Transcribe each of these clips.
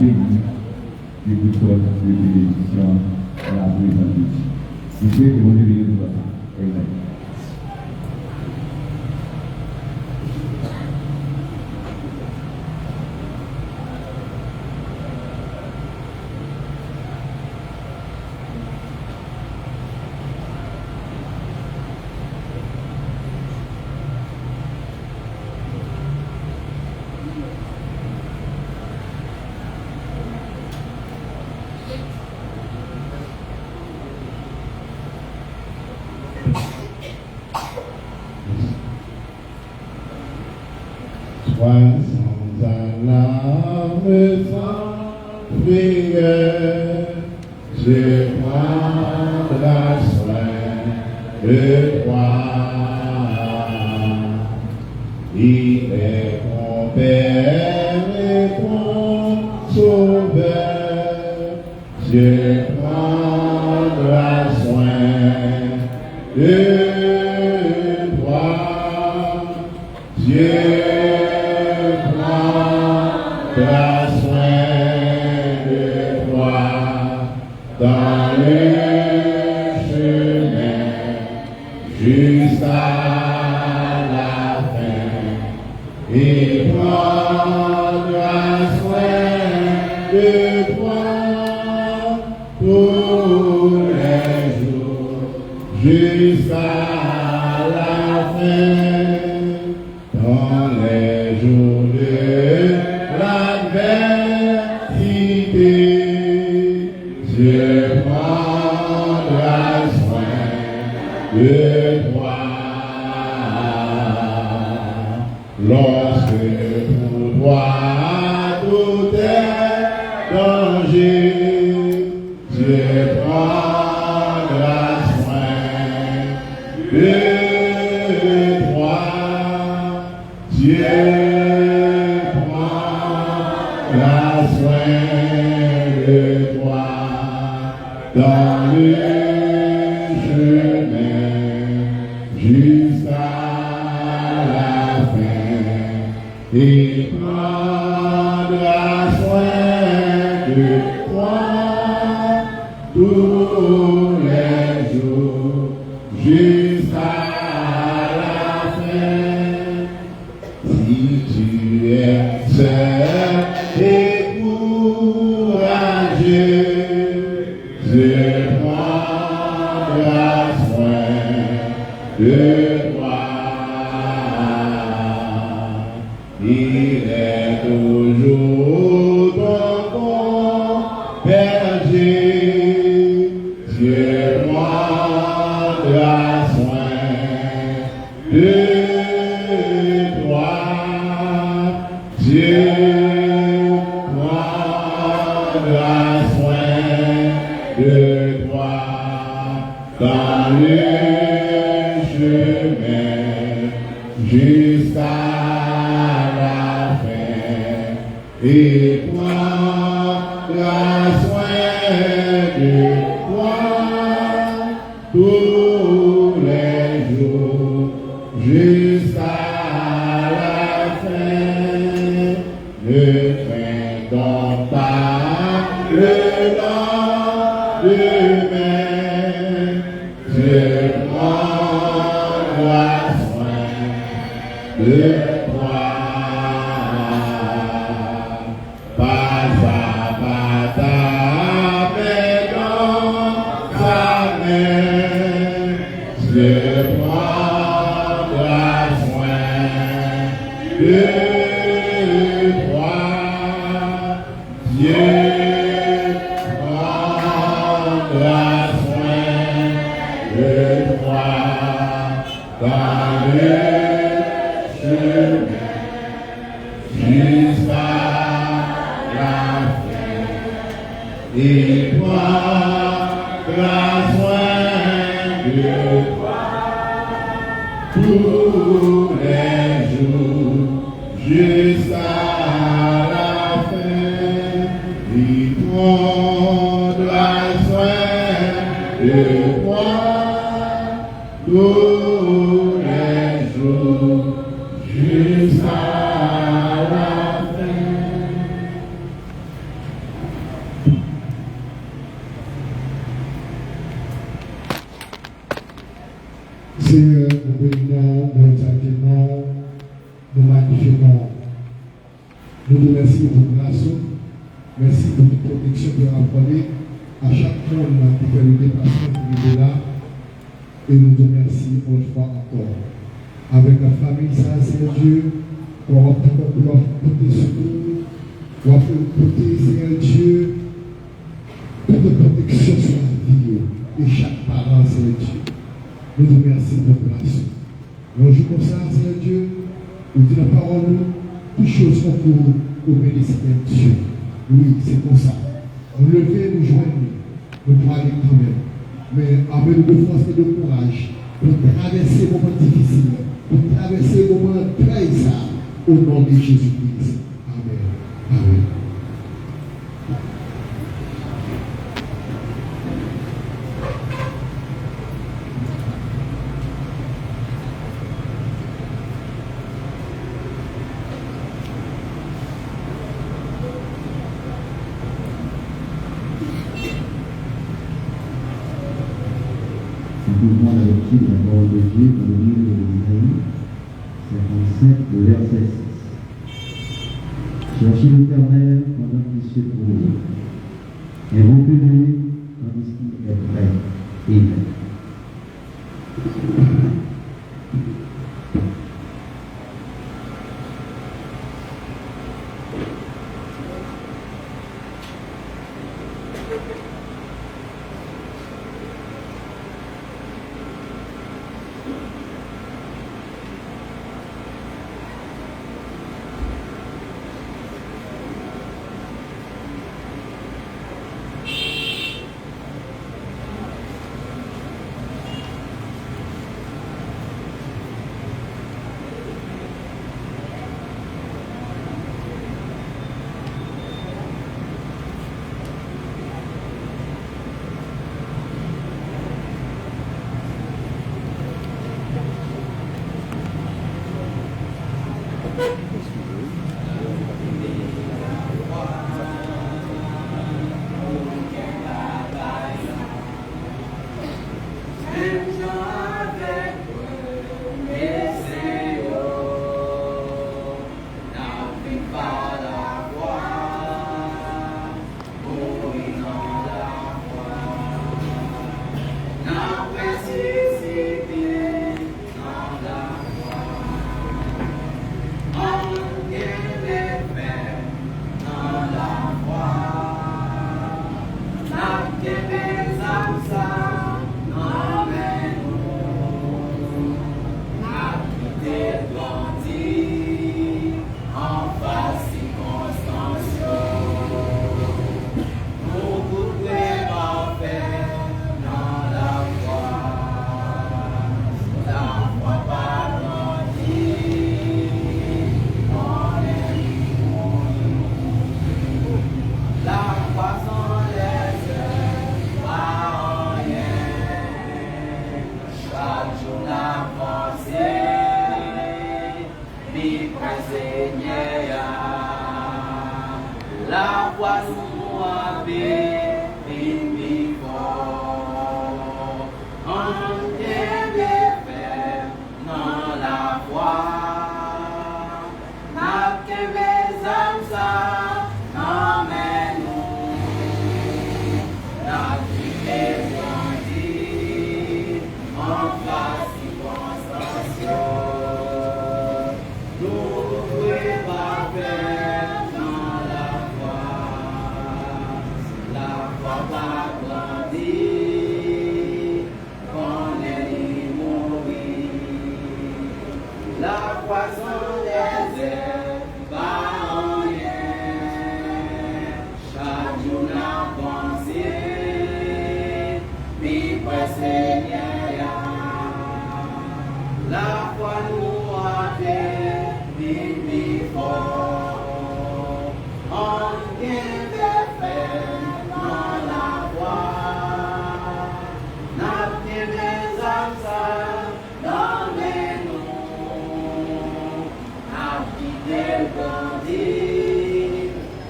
béni de toute sorte de bénédiction à la présence de Dieu. Je sais que vous devez nous voir. Amen. Sans alarme, sans prière, je prendrai soin de toi. Il est mon Père et mon Sauveur, je prendrai soin de toi. Prends soin de toi dans le chemin jusqu'à la fin et prendras soin de toi tous les jours jusqu'à la fin dans les jours de je prendrai soin de toi. Lorsque pour toi tout est danger, je prendrai soin de toi. Dieu prendra soin de toi dans le chemin jusqu'à la fin et prendra soin de toi tous les jours jusqu'à la fin. Si tu es seul et courageux, je prendrai soin de toi. Il est toujours ton berger, je prendrai soin de toi. Dieu prendra soin de toi dans le chemin jusqu'à la fin et prendra soin de toi tous les jours jusqu'à la fin. Ne crains donc pas le lendemain, je prendrai soin de toi. Pas à pas ta main dans sa main, je prendrai soin de toi. Dieu prendra soin de toi dans le chemin jusqu'à la fin et prendra soin de toi tous les jours jusqu'à la fin. Il prendra soin de toi tous les jours jusqu'à la fin. Seigneur, nous bénissons, nous exaltons, nous magnifions. Nous te remercions pour votre grâce. Merci pour toute protection que vous avez accordée à chaque monde qui fait le déplacement pour nous là. Et nous te remercions une fois encore. Avec la famille, ça, Seigneur Dieu, pour avoir porter secours, pour porter, Seigneur Dieu, toute protection sur la vie et chaque parent, Seigneur Dieu. Nous te remercions pour votre grâce. Un jour comme ça, Seigneur Dieu, nous disons la parole, toutes choses sont pour obéir, Seigneur Dieu. Oui, c'est comme ça. On lever, nous joindre, nous pourrons aller quand même. Mais avec de force et de courage, pour traverser les moments difficiles, pour traverser les moments très ça, au nom de Jésus-Christ. Amen. Amen. Simplement la lecture de la parole de Dieu dans le livre d'Ésaïe 57, le verset 6. Cherchez l'Éternel pendant qu'il se trouve, et reculez tandis qu'il est prêt. Amen.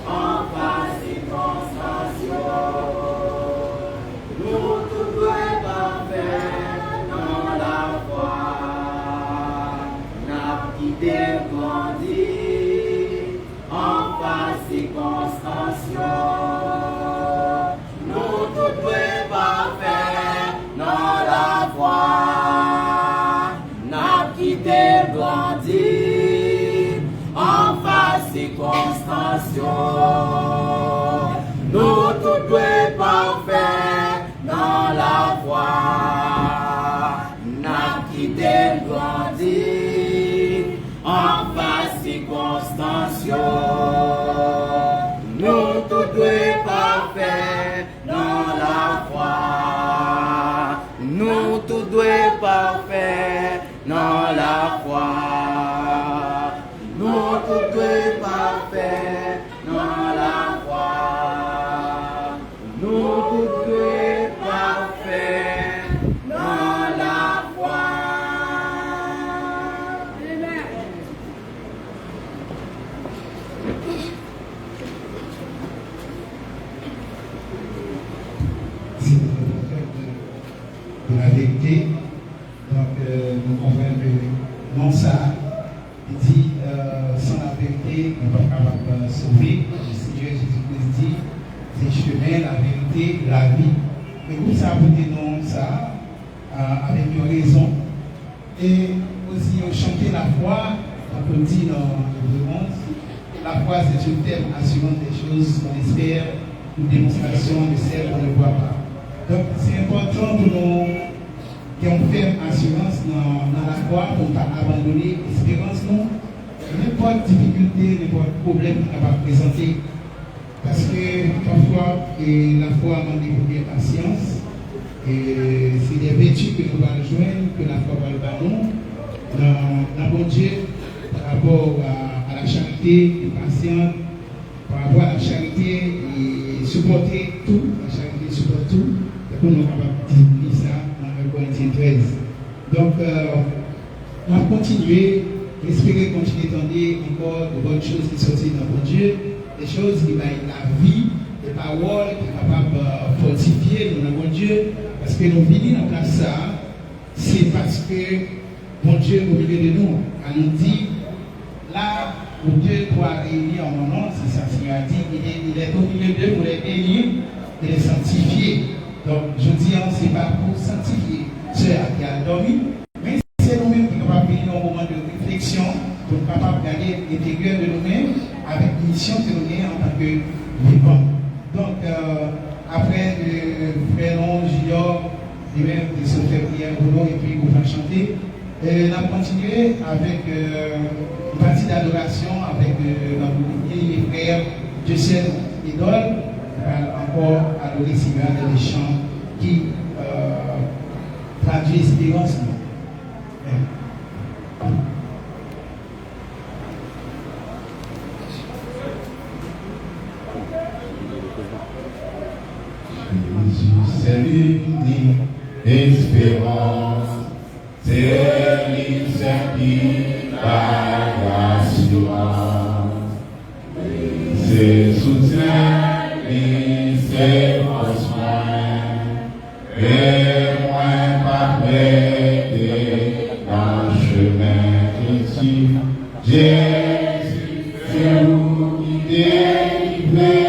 En face, circonstance. tous deux parfaits dans la foi. Nous tous deux parfaits dans la foi. Nous tous deux parfaits dans la foi. Nous tous deux parfaits dans la foi. Amen. Si vous de la vérité, donc nous comprenons que non ça, il dit sans la vérité, on ne va pas capable de sauver. Le Seigneur Jésus-Christ dit, c'est le chemin, la vérité, la vie. Et vous ça vous dit non ça, avec une raison. Et aussi chanter la foi, on peut dire dans le 11, la foi c'est un thème assurant des choses qu'on espère, une démonstration de celles qu'on ne voit pas. Donc c'est important pour nous qui ont fait assurance dans la foi pour ne pas abandonner l'espérance, non. N'importe difficulté, n'importe problème qu'on va présenter. Parce que parfois, la foi m'a développé patience. Et c'est des vertus que nous allons joindre, que la foi va le ballon. Dans mon Dieu, par rapport à la charité, patiente, par rapport à la charité, et supporter tout, la charité supporte tout. Et pour nous capables de dire ça dans 1 Corinthiens 13. Donc, on va continuer. Espérer continuer à entendre encore de bonnes choses qui sortent dans mon Dieu, des choses qui mettent la vie, des paroles qui sont capables de fortifier dans mon Dieu, parce que nous venons dans ça, c'est parce que mon Dieu au milieu de nous, a nous dit, là où Dieu doit réunir en mon nom, c'est ça, Seigneur a dit, il est au milieu d'eux pour les bénir et les sanctifier. Donc je dis, ce n'est pas pour sanctifier ceux qui ont dormi, mais c'est nous-mêmes qui sommes capables de venir au moment de réflexion pour être capables d'aller l'intérieur de nous-mêmes avec une mission que nous avons en tant que vivants. Donc, après le frère Long, Junior, lui-même, de se faire prière pour nous et puis vous faire chanter, on a continué avec une partie d'adoration avec les frères de cette idole, encore adorer Seigneur dans des chants qui traduisent l'espérance. Jésus, c'est l'unique espérance, c'est l'Église qui par l'assurance, c'est soutien, c'est soin, et moins pas prêté dans le chemin ici. Jésus, c'est vous qui délivrez.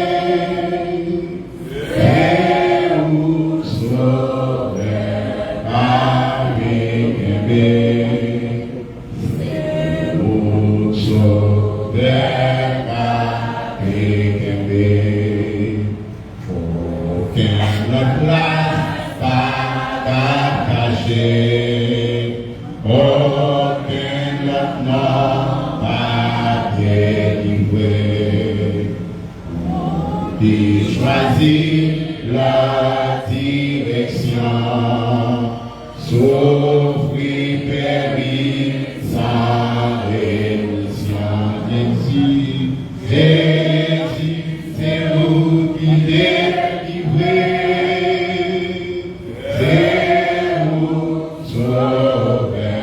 Choisis la direction, souffrir, périr, sans rémission. Jésus, c'est vous qui délivrez, c'est vous sauveur,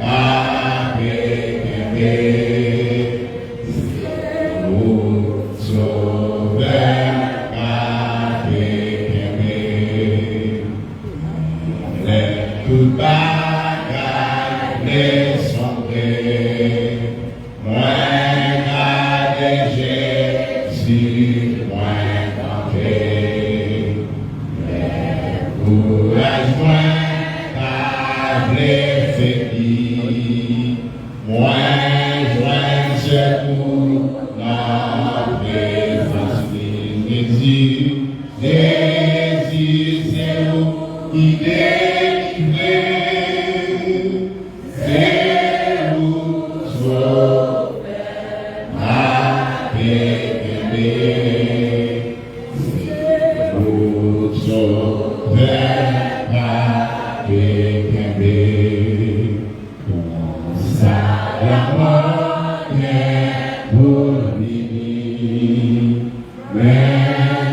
avec aimé, c'est vous sauveur. Tout bagaille les sombrer, moins garder Jésus, moins tenter. Courage, moins garder faibli, moins joindre secours dans présence de Jésus. Jésus, c'est vous qui Amen.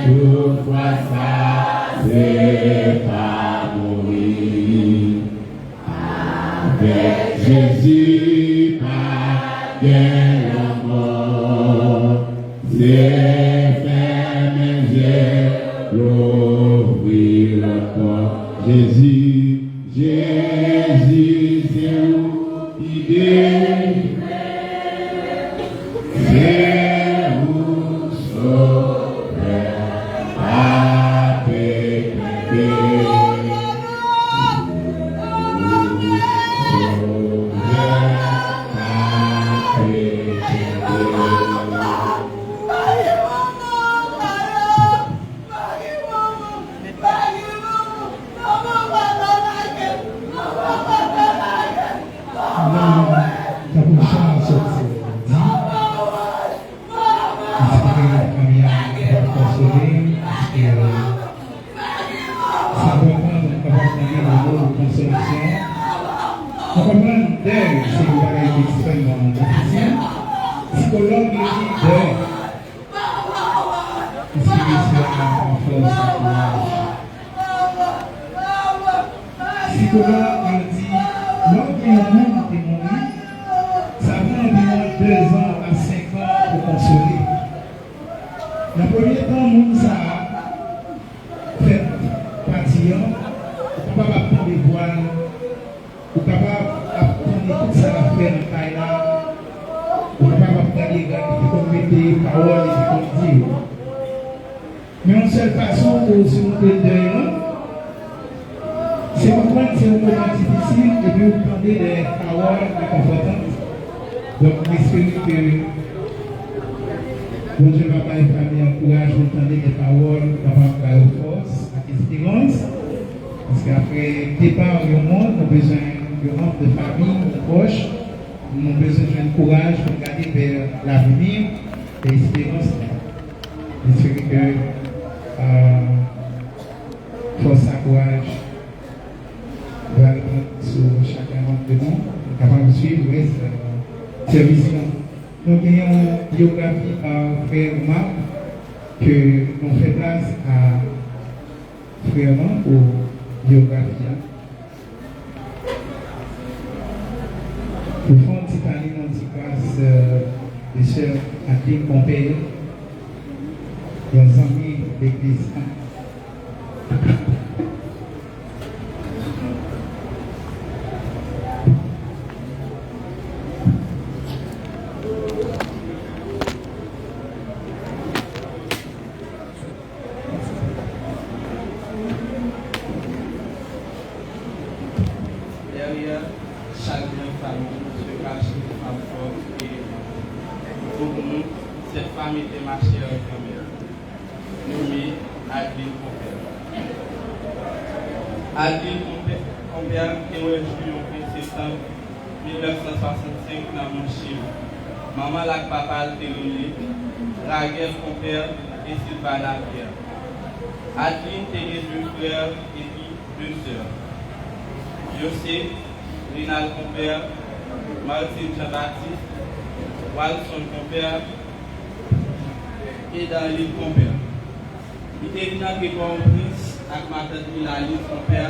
toutefois ça, c'est pas mourir. Avec Jésus, pas bien la mort, c'est fermer, j'ai l'ouvrir encore. Jésus, Jésus, c'est où il est, c'est où sauver, avec Mais une seule façon pour surmonter le deuil, c'est comprendre que c'est un moment difficile et puis vous prenez des paroles réconfortantes. Donc, j'espère que bon Dieu va pas famille encourage, vous entendez des paroles capables de faire force, avec espérance. Parce qu'après départ du monde, nous avons besoin de membres de famille, de proches, nous avons besoin de courage pour regarder vers l'avenir et l'espérance. J'espère que force et courage va répondre sur chacun de nous, capable de suivre le service. Nous avons une biographie par Frère Marc que nous fait place à Frère Marc pour biographie. Pour faire un petit parler dans une classe de sœurs Adeline Pompey, des amis d'église. Derrière chaque famille se cache une femme forte et pour nous, cette femme était ma chère grand-mère, nommée Adeline Pompey. Adeline Pompey est reçue le 1er septembre 1965 dans mon chien. Maman et papa étaient réunis, Raguel Pompey et Sylvana Pierre. Adeline était deux frères et puis deux sœurs. José, Rinal Pompey, Martine Jean-Baptiste, Walson Pompey et Daniel Pompey. Il était venu avec mon prince, avec ma tante Milaline Pompey,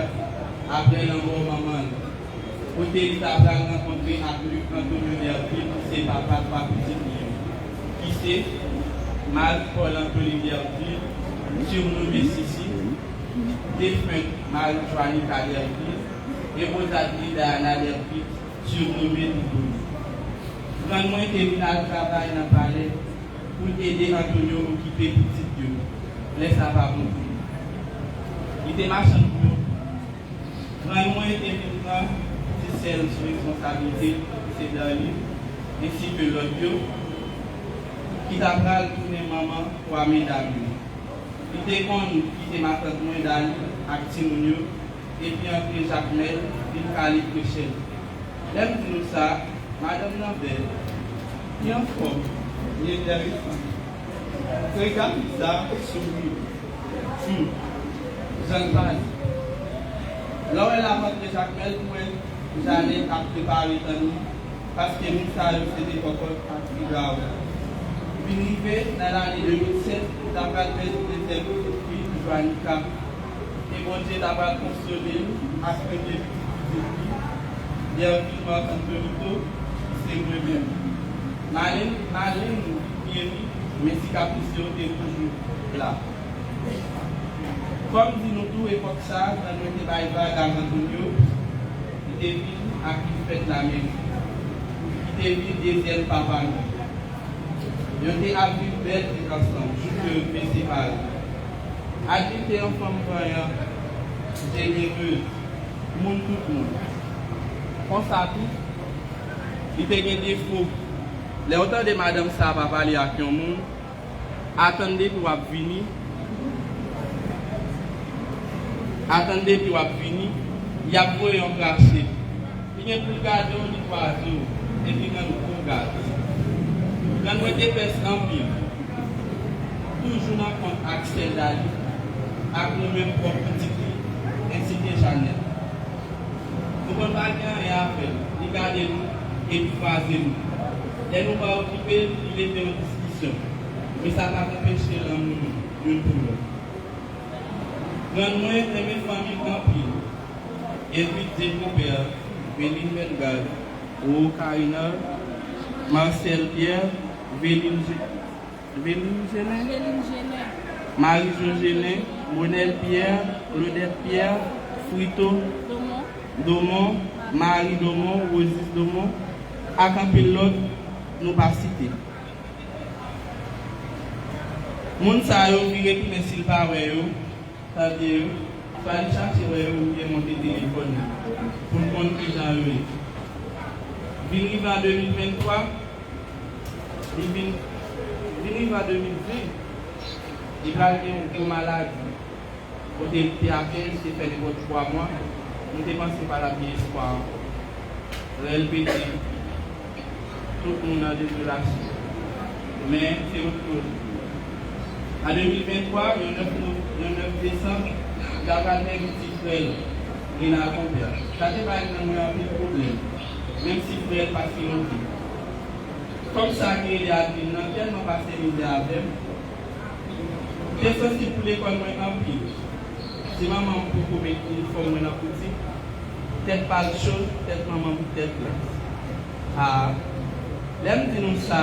après l'amour maman. Pour te dire que rencontré avec Luc Antonio Derville, c'est papa de trois petites filles. Qui c'est Marie-Paul Anthony Derville, surnommé Sissi, défunt Marie-Joannie Derville, et Rosalie Diana Derville, surnommée Doudou. Quand moi j'étais venu à travail dans le palais pour aider Antonio à occuper petit Dieu, laisse ça pas bon. Il était marchand de boulot. Quand moi j'étais venu là, c'est celle sous responsabilité, c'est Dali, ainsi que l'autre Dieu, qui t'a pris tourner maman pour amener d'amis. Il était con, qui était ma tante moi Dali, avec Timounio, et puis entre Jacques Mel, puis Cali Michel. L'aime nous ça, Madame Lambert, il est en forme, il est intéressant. Regarde ça, souris, Jean Val. Là où elle a rentré Jacques Mel, j'allais à préparer le temps, parce que nous, ça, c'était encore plus grave. arrivé dans l'année 2007, d'après le président de Joannica, et bon Dieu d'avoir consolé après des petits développement Antonito, c'est moi-même. Marlène, mais si Capriccio est toujours là. Comme dit nous tout époque ça, dans notre débat à Antonio, il était à qui fait la même. Il était deuxième papa. Il était à vivre belle et ensemble, juste le festival. Adulte en femme voyant, généreuse, monde tout le monde. On s'appuie, il était des défauts. Les auteurs de Madame ça va parler à qui on monde, attendez pour venir. Attendez pour venir, il y a pour un craché. Il y a pour garder un oiseau, et puis il y a pour garder. Quand on dépasse en pile, toujours dans le compte Axel Dali, avec le même propre petit ainsi que Jeannette. Nous ne pouvons pas rien à faire, regardez-nous et puis croisez-nous. Et nous pas occuper, il était en discussion. Mais ça va empêcher l'amour d'une pour l'autre. Quand nous avons une famille campine, et puis des pères, Véline Bengal, ou Karina, Marcel Pierre, Véline Marie-Jo Génin, Monel Pierre, Claudette Pierre, Frito, Domon, Marie Domon, Rosis Domon, à l'autre, nous pas cité. Moun sa yo viré tout mais s'il pas ouais yo, c'est-à-dire il fallait chercher ouais ou bien monter téléphone pour compte qui j'en eu. Vini en 2023, vini en 2020, il va aller un malade. Côté PAPL, c'est fait les 3 mois, nous dépensons par la vie espoir. LPT, tout le monde a des relations. Mais c'est autre chose. En 2023, le 9 décembre, il y a un petit frère qui n'a pas compris. Ça n'est pas un problème, même si le frère passe longtemps. Comme ça, il y a tellement passé misérable. C'est ceci pour l'école en pile. Si maman pour mettre une forme dans la petite, peut-être pas de chose, peut-être maman peut-être là. Ah, l'aime dit nous ça.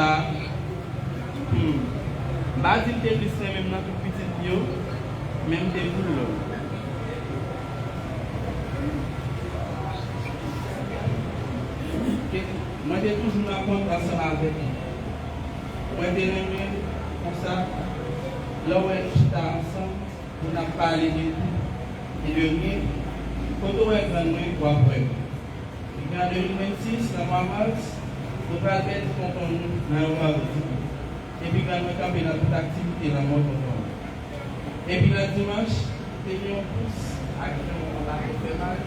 Basil te plus même dans tout petit bio, même des boules. Moi j'ai toujours un compte ensemble avec lui. Moi j'ai aimé comme ça. Là où j'étais ensemble, on a parlé de tout et de rien. Quand on est grand, on voit après. En 2026, dans le mois mars, nous allons être contents dans le mois de et puis quand nous avons dans toute activité dans le monde. Et puis le dimanche, nous avons tous action à la conférence.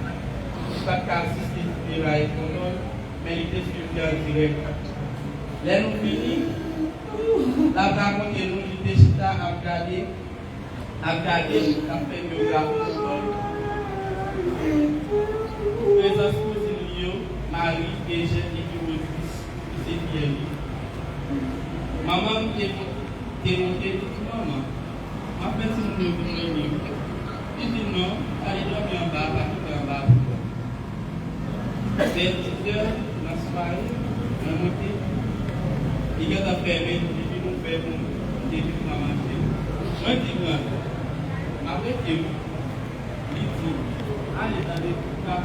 Pas qu'à assister à la contrôle, mais il était suivi en direct. Là nous finissons, la raconte nous il était à regarder, à faire biographie contrôle. Présence Cousinio, Marie et Jeanne et Rosis, c'est bien. Maman t'es montée tout maman. En fait, si nous devons venir, il dit non, allez dormir en bas, pas tout en bas. C'est 10 heures, dans la soirée, on a monté. Il y a des fermés, il dit nous faire pour début de maman. Moi, je dis moi, arrêtez-vous. Il dit, allez dans les cas,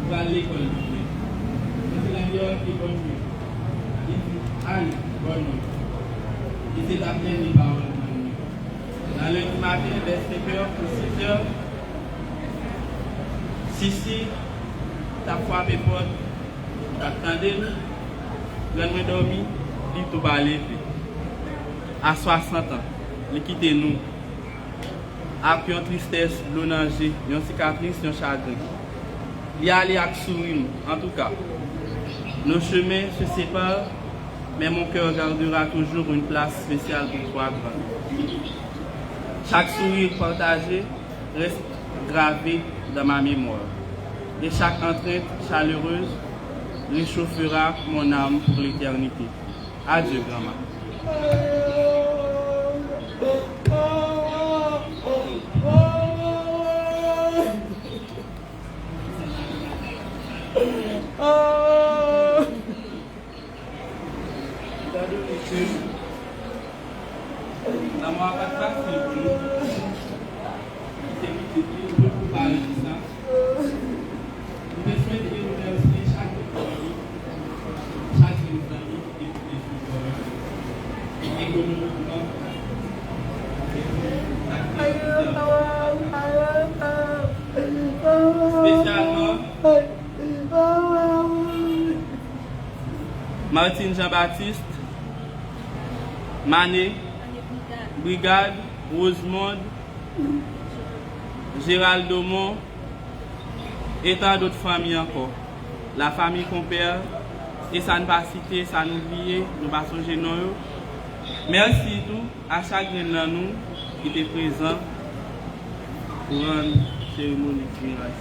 vous allez à l'école. C'est l'endroit qui est bon. Il dit, allez. Il s'est appelé les paroles. Dans le matin, vers 5h pour 6h, si ta foi est porte, t'attendais, l'homme est dormi, il tout balé. À 60 ans, il quitte nous. Avec une tristesse, une danger, une cicatrice, un chagrin. Il y a allé avec sourire, en tout cas. Nos chemins se séparent. Mais mon cœur gardera toujours une place spéciale pour toi, grand. Chaque sourire partagé reste gravé dans ma mémoire. Et chaque entraide chaleureuse réchauffera mon âme pour l'éternité. Adieu, grand-mère. La moi pas facile pour nous. C'est difficile pour parler de ça. Nous devons souhaiter remercier chaque famille qui écoute les choses économiquement. Spécialement Martine Jean-Baptiste, Mané, Brigade, Rosemonde, Gérald Domont et tant d'autres familles encore. La famille Compère, et ça ne pas citer, ça nous oublier, nous pas songer non. Merci tout à chaque de nous qui était présent pour une cérémonie funéraire.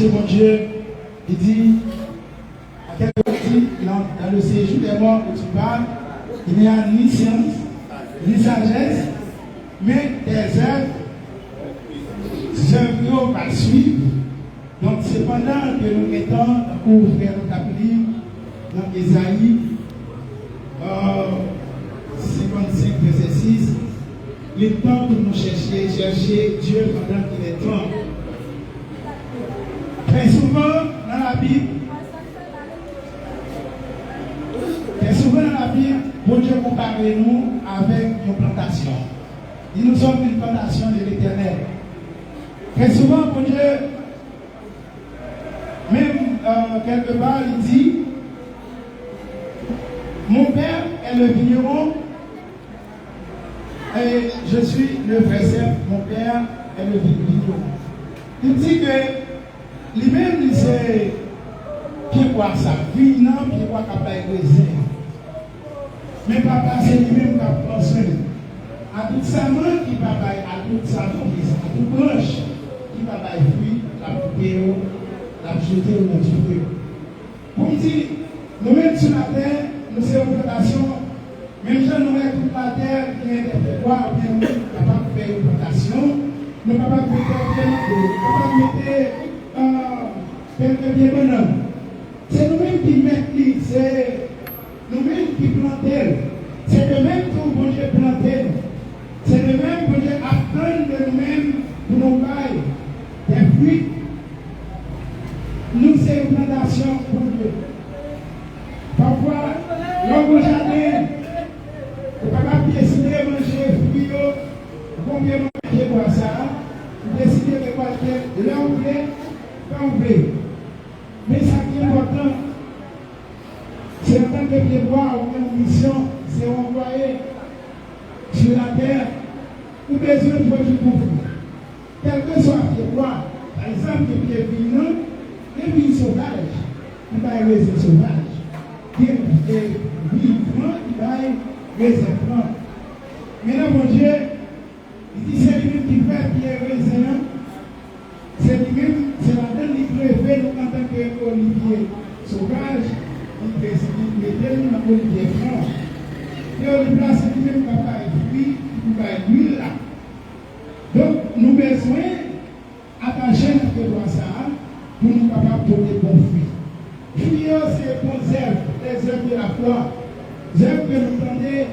chercher mon Dieu. Il dit, à quelque part, dans le séjour des morts que tu parles, il n'y a ni science, ni sagesse, mais des œuvres va suivre. Donc, c'est pendant que nous mettons pour faire notre appli dans Ésaïe 55, verset 6, le temps pour nous chercher Dieu pendant qu'il est temps. Très souvent dans la Bible, bon Dieu compare nous avec une plantation. Il nous sommes une plantation de l'Éternel. Très souvent, bon Dieu, même quelque part, il dit, mon Père est le vigneron et je suis le verset, mon Père est le vigneron. Il dit que lui-même, il sait qui voit sa vie, non, qui voit qu'il n'a pas mais papa, c'est lui-même qui a pensé à toute sa main qui va à toute sa frise, à toute branche qui va fruit, la couper, la jeter au feu. Comme dit, nous-mêmes sur la terre, nous sommes une plantation, même si nous mettons toute la terre qui est des pouvoirs, bien capable de faire une plantation, nous sommes capables de mettre bien bonhomme. C'est nous-mêmes qui mettons, c'est nous-mêmes qui plantons. C'est le même pour bon Dieu planter. C'est le même pour Dieu apprendre de nous-mêmes pour nous bailler des fruits. Nous, c'est une plantation pour Dieu. Parfois, l'homme au jardin, vous ne pouvez pas décider de manger fruits, combien manger quoi ça, vous décidez de quoi de là où vous voulez, quand vous voulez. Mais ça qui est important, c'est en tant que devoir ou une mission, c'est envoyé sur la terre, ou besoin de produire pour vous. Quel que soit le devoir, par exemple, les pieds vivants, les vies sauvages, il va y avoir des sauvages. Les vivants, il va y avoir des plantes. Maintenant, mon Dieu, il dit c'est lui-même qui fait qui est raisin. C'est lui-même, c'est la donne qui préfère nous en tant qu'olivier sauvage. Il met dans l'olivier franc. Et on lui place lui-même qui va fruit, qui va l'huile là. Donc, nous avons besoin d'attacher notre droit ça pour nous capables de donner bons fruits. Fruits, c'est les bonnes herbes, les herbes de la foi. Les herbes que nous entendons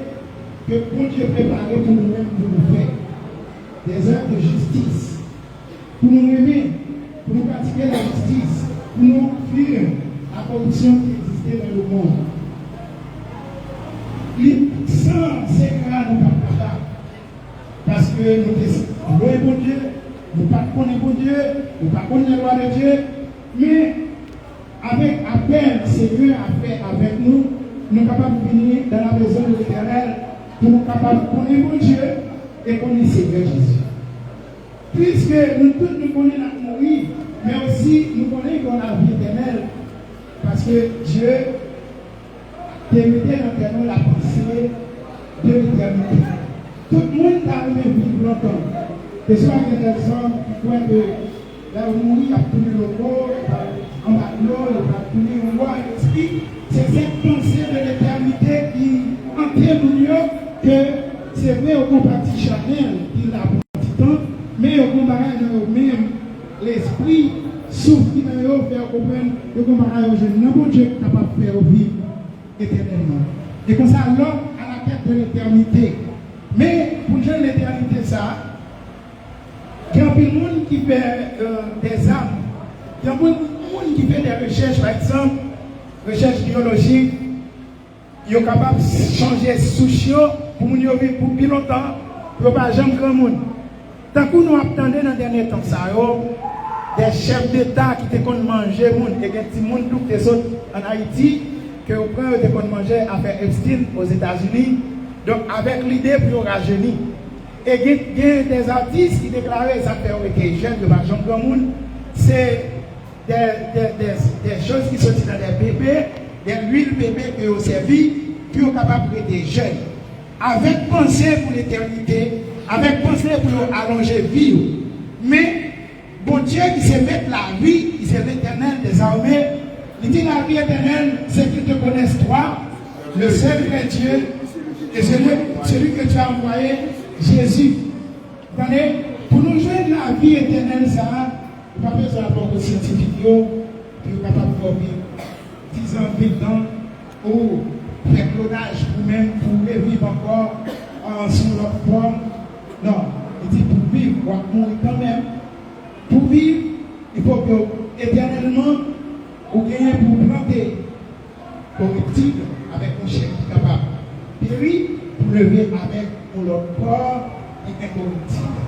que bon Dieu préparé pour nous-mêmes, pour nous faire. Des herbes de justice. Pour nous aimer, pour nous pratiquer la justice, pour nous fuir la corruption qui existait dans le monde. Sans ces cas, nous ne sommes pas capables. Parce que nous décidons de bon Dieu, nous ne connaissons pas bon Dieu, nous ne connaissons pas les lois de Dieu, mais avec à peine Seigneur a fait avec nous, nous sommes capables de venir dans la maison de l'Éternel pour nous capables de connaître bon Dieu et connaître Seigneur Jésus. Puisque nous tous nous connaissons la mourir, mais aussi nous connaissons la vie éternelle, parce que Dieu permettait dans nous la pensée de l'éternité. Tout le monde a aimé vivre longtemps. Et soit il y a des gens qui croient que là où nous il a tourné le corps, en bas de l'eau, il a tourné en roi et l'esprit. C'est cette pensée de l'éternité qui entraîne nous que c'est vrai au comparti Chanel, il a pour un petit temps, mais au comparé de nous-mêmes, l'esprit souffre qui nous fait comprendre que comparé aux jeunes, non, bon Dieu est capable de faire vivre éternellement. Et comme ça, l'homme à la quête de l'éternité. Mais pour jeune l'éternité, ça, il y a un peu de monde qui fait des âmes. Il y a un peu de monde qui fait des recherches, par exemple, recherches biologiques. Ils sont capables de changer de souche pour vivre pour plus longtemps, pour ne pas jamais grand monde. Tant que nous attendons dans le dernier temps, ça, des chefs d'État qui te connaissent manger, et des petits monde qui sont en Haïti, que vous prenez de manger à faire Epstein aux États-Unis, donc avec l'idée pour rajeunir. Et il y a des artistes qui déclaraient ça fait avec les jeunes de Jean Grand Monde, c'est des choses qui sont dans des bébés, des huiles bébés qui ont servi, qui sont capables d'être jeunes. Avec pensée pour l'éternité, avec pensée pour allonger vie. Mais bon Dieu qui se met la vie, il c'est l'Éternel des armées. Il dit la vie éternelle, c'est qu'ils te connaissent toi, le seul vrai Dieu, et celui que tu as envoyé, Jésus. Vous voyez, pour nous joindre la vie éternelle, ça, pas besoin d'avoir de scientifique, puis capable de vivre 10 ans, 20 ans, ou faire clonage pour même, pour vivre encore sous leur forme. Non, il dit pour vivre, pour mourir quand même. Pour vivre, il faut que éternellement, vous gagnez pour planter corruptible avec un chèque capable. Périr pour lever avec leur corps et incorruptible.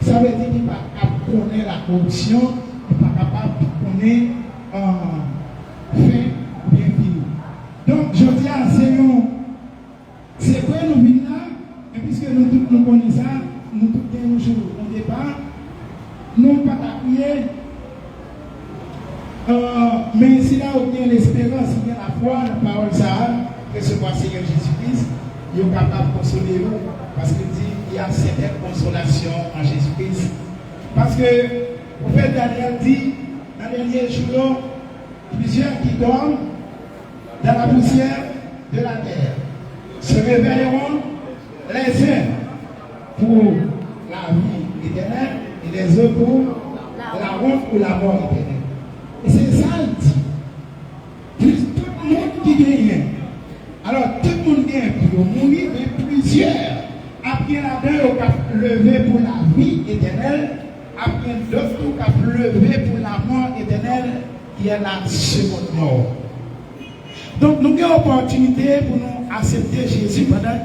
Ça veut dire qu'il n'est pas capable de connaître la corruption, il n'est pas capable de connaître fin ou bien fini. Donc, je dis à Seigneur, c'est vrai, nous vivons là, et puisque nous tous nous connaissons ça, nous tous nous jours au départ, nous ne pas prier. Mais si là, on a l'espérance, il y a la foi, la parole, ça, que ce soit Seigneur Jésus-Christ, il est capable de consoler nous, parce qu'il dit qu'il y a certaines consolations en Jésus-Christ. Parce que, au fait, Daniel dit, dans les derniers jours, plusieurs qui dorment dans la poussière de la terre se réveilleront les uns pour la vie éternelle et les autres pour la honte ou la mort éternelle. Et c'est ça, il dit. Plus tout le monde qui gagne. Alors, tout le monde gagne pour mourir, mais plusieurs. Après là-dedans, on a levé pour la vie éternelle. Après d'autres, on a levé pour la mort éternelle, qui est la seconde mort. Donc, nous avons l'opportunité pour nous accepter Jésus pendant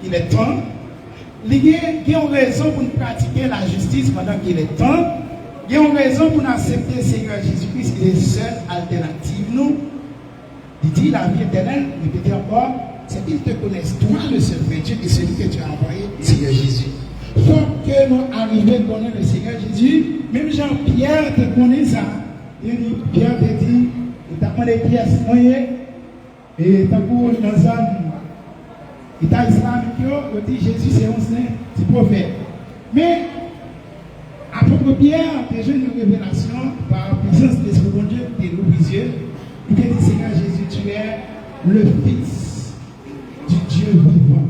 qu'il est temps. Nous avons raison pour nous pratiquer la justice pendant qu'il est temps. Il y a une raison pour nous accepter le Seigneur Jésus-Christ, qui est la seule alternative. Nous, il dit la vie éternelle, répétez encore, c'est qu'ils te connaissent, toi, le seul vrai Dieu, et celui que tu as envoyé, Seigneur Jésus. Faut que nous arrivions à connaître le Seigneur Jésus, même Jean-Pierre te connaît ça. Pierre te dit, il t'a demandé pièces moyennes, et t'as pour dans un État islamique, il dit Jésus c'est un saint, c'est prophète. Mais, apôtre Pierre, déjà une révélation par la puissance de l'Esprit de Dieu, des loups yeux, il dit Seigneur Jésus, tu es le Fils du Dieu vivant.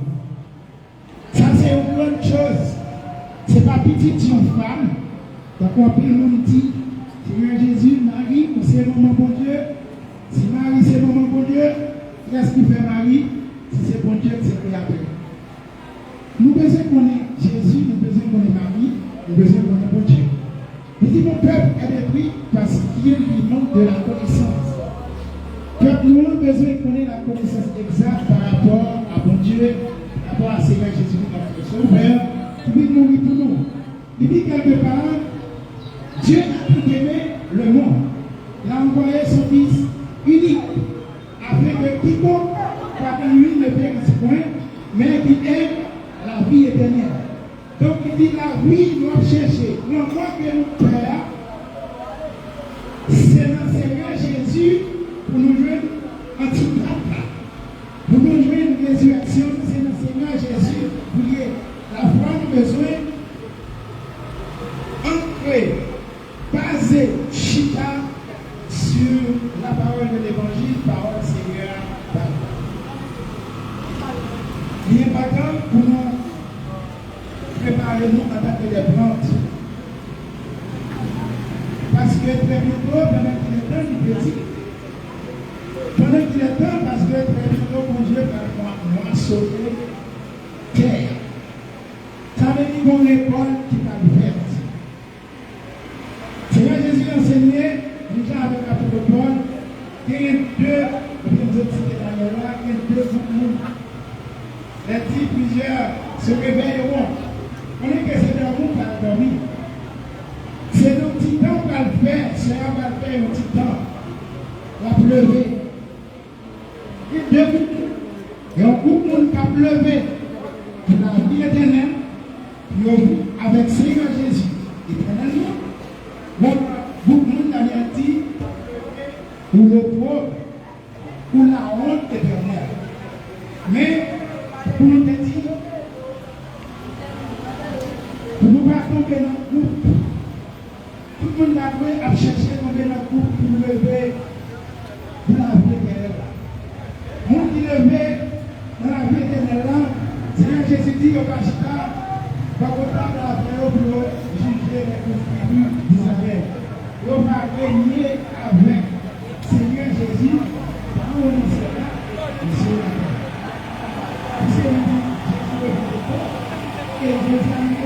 Ça, c'est une grande chose. Ce n'est pas petit Dieu femme. D'accord, puis on dit Seigneur Jésus, Marie, c'est le moment bon Dieu. Si Marie, c'est le moment bon Dieu, qu'est-ce qui fait Marie? Si c'est bon Dieu, c'est créateur. Nous besoin qu'on ait Jésus, nous besoin qu'on ait Marie. Nous besoin de notre Dieu. Il dit mon peuple est détruit parce qu'il lui manque de la connaissance. Que nous avons besoin de connaître la connaissance exacte par rapport à mon Dieu, par rapport à Seigneur Jésus, notre Sauveur, qui vit mourir pour nous. Il dit quelque part, Dieu a tout aimé le monde. Il a envoyé son Fils unique, afin que quiconque par lui ne périsse point, mais qui aime la vie éternelle. Donc il dit la vie doit chercher. L'endroit que nous père, c'est dans le Seigneur Jésus pour nous joindre en tout cas. Pour nous joindre une résurrection, c'est dans le Seigneur Jésus pour y est. La foi nous besoin ancrée, basée, chita sur la parole de l'évangile, parole Seigneur. Il n'est pas grave pour nous. Préparez-nous en tant que des plantes. Parce que très bientôt, pendant qu'il est temps, il peut dire. Pendant qu'il est temps, parce que très bientôt, mon Dieu va moissonner terre. Ça veut dire qu'on est école qui va ouverte. Seigneur Jésus a enseigné, déjà avec l'apôtre Paul, qu'il y a deux, comme vous citez dans le roi, il y a deux groupes. Les dix plusieurs se réveilleront. On est que c'est dans vous qui a dormi. C'est nos petits temps qu'on va le faire, c'est on va le faire un petit temps. On va pleuver. Il y a deux groupes. Et un groupe qui a pleuvé pour la vie éternelle, puis avec Seigneur Jésus, éternellement. Donc, beaucoup de monde a dit, ou le pauvre, ou la honte éternelle. Mais, pour nous dire, pour nous pas tomber dans le groupe. Tout le monde a cherché à tomber dans le groupe lever dans la vie éternelle là, Seigneur Jésus dit au Kachita, va comptable la paix pour juger les conflits d'Israël. On va régner avec Seigneur Jésus dans le ciel et sur la terre. C'est Jésus et Jésus a mis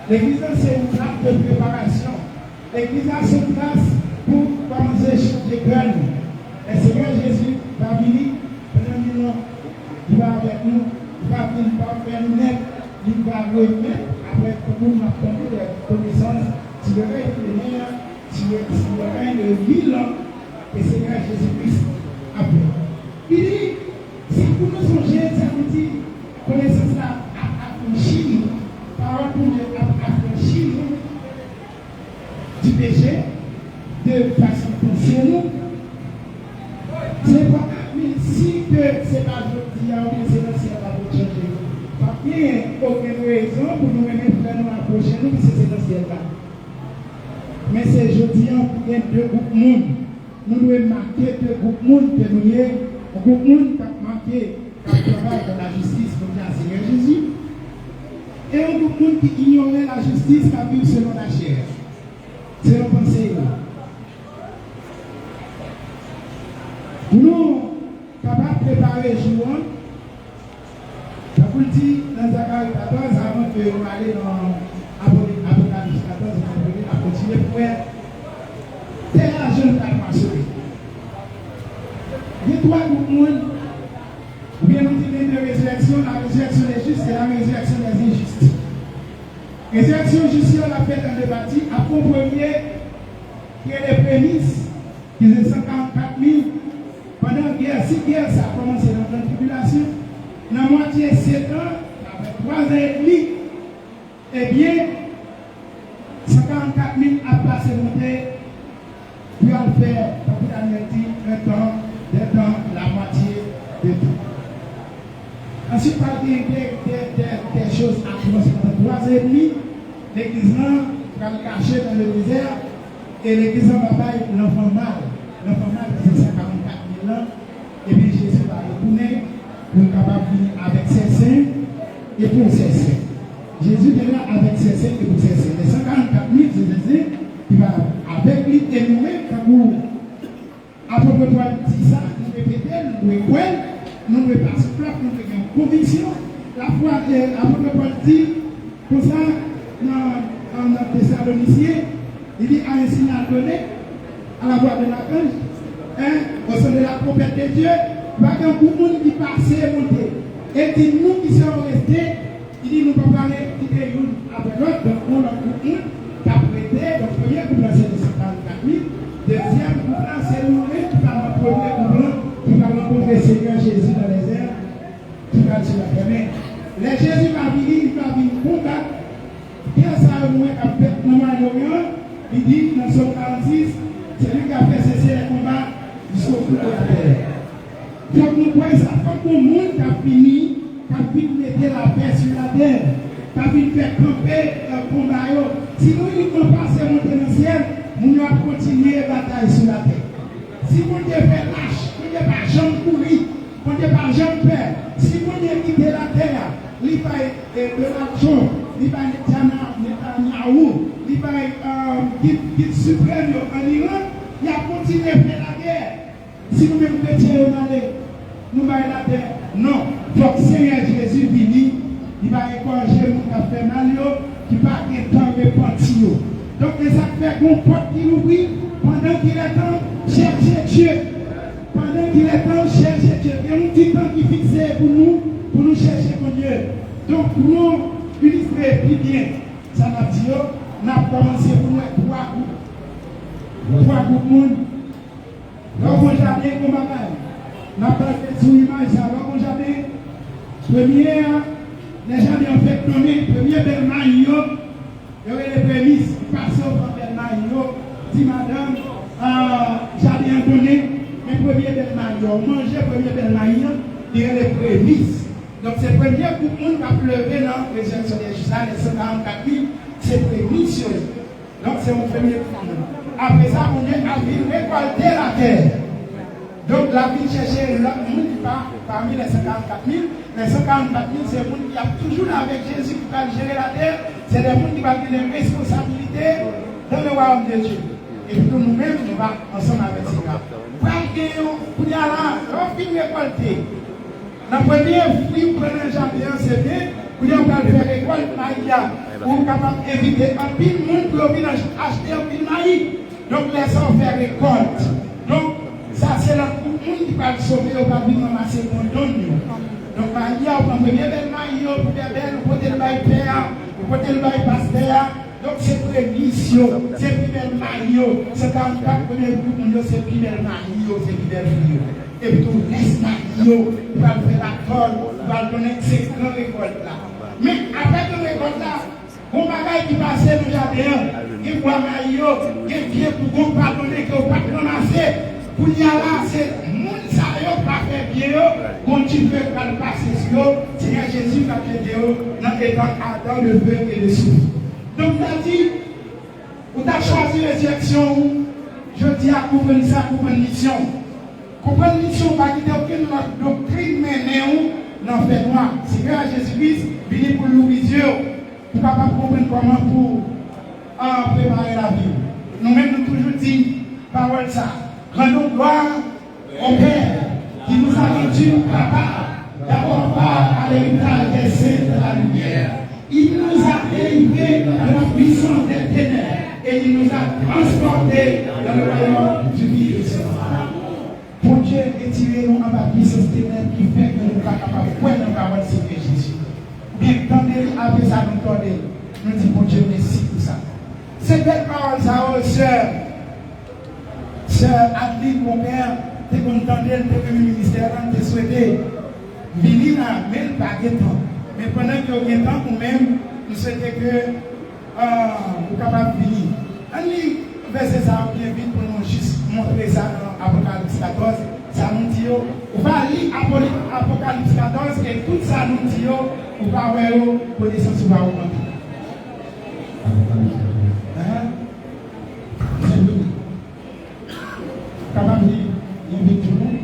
L'église c'est une place de préparation. L'église c'est une place pour commencer les graines. Le Seigneur Jésus va venir, il va avec nous, il va venir faire nous naître, il va remettre après que nous avons des connaissances sur le règne de lumière, sur le règne de 1000 ans, et Seigneur Jésus-Christ après. Il dit, si vous nous songez, ça vous dit, connaissance là, affranchir nous, parole pour Dieu, affranchir nous du péché, de façon penser nous. C'est pas si que c'est pas aujourd'hui, c'est dans le ciel à vous changer. Pas bien, aucune raison pour nous même faire nous approcher nous, c'est dans le ciel là. Mais c'est aujourd'hui pour qu'il y ait deux groupes de monde. Nous devons marquer deux groupes de monde que nous y est. Un groupe de monde qui a marqué qui travaille dans la justice comme le Seigneur Jésus. Et un groupe de monde qui ignorait la justice qui vit selon la chair. C'est le pensée là. Nous capables de préparer le jour, je vous le dis dans Zacharie 14, avant de aller dans Apocalypse 14, on va continuer pour faire tel argent qui a marché. Il y a trois groupes de monde, bien nous dit de résurrection, la résurrection des justes et la résurrection des injustes. Résurrection juste, on l'a fait dans le bâti, à fond premier, qui est les prémices, qui est 144 000. Pendant la guerre, si la guerre ça a commencé dans la tribulation, dans la moitié 7 ans, avec 3 ans et demi, eh bien, 144 000 a passé monter, puis à le faire, comme Daniel dit, un temps, deux temps, la moitié de tout. Ensuite, par des choses à commencer dans 3 ans et demi, l'église va le cacher dans le désert, et l'église va bailler l'enfant mâle. L'enfant mâle, c'est 144 000 ans. Et puis Jésus va retourner pour être capable de venir avec ses saints et pour ses saints. Jésus viendra avec ses saints et pour ses saints. Les 144 000, c'est des saints qui va avec lui et nous-mêmes, quand nous, après que toi dis ça, nous répétons, nous écouons, nous ne pas se plaindre, nous avons une conviction. La foi, après que Paul dit, pour ça, dans Thessaloniciens, il dit à un signal donné, à la voix de l'archange, au sein de la prophète de Dieu, il y a beaucoup de monde qui passe et monte. Et dit nous qui sommes restés, il dit nous ne pouvons pas aller l'une après l'autre, donc on a beaucoup de monde qui a prêté, donc premier pour lancer les 144 000, deuxième pour lancer nous-mêmes, pour faire notre premier pour Jésus dans les airs, qui va sur la terre. Mais les Jésus va venir, il va venir combattre. Bien ça, nous avons fait dans Moyen-Orient, il dit dans Somme 46, c'est lui qui a fait cesser les combats jusqu'au bout de la terre. Donc nous voyons ça, quand le monde a fini, a fini de mettre la paix sur la terre, a fini de faire camper le combat. Si nous ne passons pas monter dans le ciel, nous allons continuer la bataille sur la terre. Si vous ne fait lâche, vous ne pas jamais courir, vous ne pas jamais faire. Si vous ne quittez la terre, il va de l'argent, il va Netanyahou, il va guide suprême en Iran, il a continué à faire la guerre. Si nous-mêmes chrétiens, nous allons la terre. Non, donc Seigneur Jésus vini, il va encourager mon café mal, qui va être temps repentir. Donc les affaires qu'on porte qui oublie, pendant qu'il est temps, chercher Dieu. Pendant qu'il est temps, chercher Dieu. Il y a un petit temps qui est fixé pour nous chercher pour Dieu. Donc pour nous illustrer plus bien, ça m'a dit, on a commencé pour nous trois groupes de monde. Donc on jamais comme bagaille. On a parlé sur l'image, alors on jamais. Première, les gens ont fait donner, premier belle maillot. Il y avait les prémices, passer au premier maillot, dit madame, j'allais en donner, mes premiers belles maillots, manger premier belle maillot, il y a les prémices. Donc c'est le premier coup de monde qui a pleuvé dans les gens sur les Jérusalem, les 144 000, c'est prémices. Donc c'est mon premier coup de monde. Après ça, on est à récolter la terre. Donc la ville cherchait le monde qui part parmi les 54 000. Les 54 000, c'est le monde qui a toujours avec Jésus qui va gérer la terre. C'est le monde qui va avoir des responsabilités dans le royaume de Dieu. Et puis nous-mêmes, nous allons ensemble avec ces gars. Pour y aller, on finit récolter. La première fruit, vous prenez un jardin, c'est bien. Pour y aller faire récolte maïs, pour capable d'éviter un pile monde pour venir acheter un pile maïs. Donc laissons faire récolte. Donc, ça, c'est le monde qui va le sauver, on va venir ramasser mon don. Donc, maïs, on va venir belle maïs, pour faire belle, pour porter le bail père, pour porter le bail pasteur. Donc, c'est pour les missions, c'est pour les maillots. C'est quand premiers groupes, c'est pour les maillots, c'est pour les filles. Et puis, tout laisse maillots, on va faire la colle, on va donner ces grandes récoltes là. Mais après cette récolte là, on va qui passe dans le jardin, il voit maillot, il vient pour qu'on pardonner, qu'on pas ramasser. Pour y aller, c'est monde ça, il pas fait bien, continue à le passer sur eux. Seigneur Jésus va t'aider dans l'état ardent de feu et de souffle. Donc, on a dit, on a choisi les directions, je dis à comprendre ça, comprendre mission. Comprendre mission, pas quitter aucune doctrine, mais non, fait noir. Seigneur Jésus-Christ, venu pour l'ouvrir Dieu, pour capable comprendre comment pour préparer la vie. Nous-mêmes, nous toujours dit, parole ça, rendons gloire au Père, qui nous a rendu capable d'avoir part à l'héritage des saints de la lumière. Il nous a élevés de la puissance des ténèbres et il nous a transportés dans le royaume du vivre. Pour Dieu retirer nous en la puissance des ténèbres qui fait que nous ne sommes pas capables de voir dans la parole de Seigneur Jésus. Bien, tendez après ça, nous tendez. Nous disons, bon Dieu, merci pour ça. Cette belle parole, ça, sœur Adeline, mon père, t'es content de le ministère, t'es souhaité. Venir là, mais pas de temps. Mais pendant qu'il y a un temps, nous-mêmes, nous souhaitons que vous capables de venir. Allez, verset ça bien vite pour nous juste montrer ça dans Apocalypse 14. Ça nous dit, on va lire Apocalypse 14 et tout ça nous dit, on va voir connaissance sur la augmenter. Capable de lire, il y a tout le monde.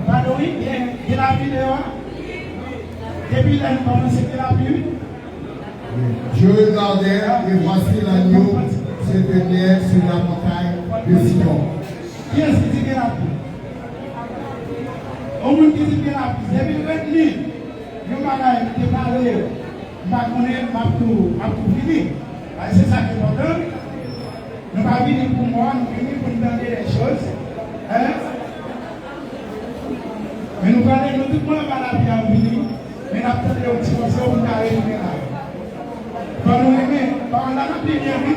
Pardon, il y a la vidéo. Depuis là, nous commençons à la vue. Je regardais et voici l'agneau se tenait sur la montagne de Sion. Qui est-ce qui dit la vue? Au monde qui dit la vue, depuis le début, je ne vais pas parler, je ne vais pas tout finir. C'est ça qui est important. Nous ne sommes pas venus pour moi, nous sommes venus pour nous donner les choses. Mais nous parlons, tout le monde va la vie en venir, mais nous avons un petit morceau pour nous arriver là. Quand nous aimons, quand on a bien vu.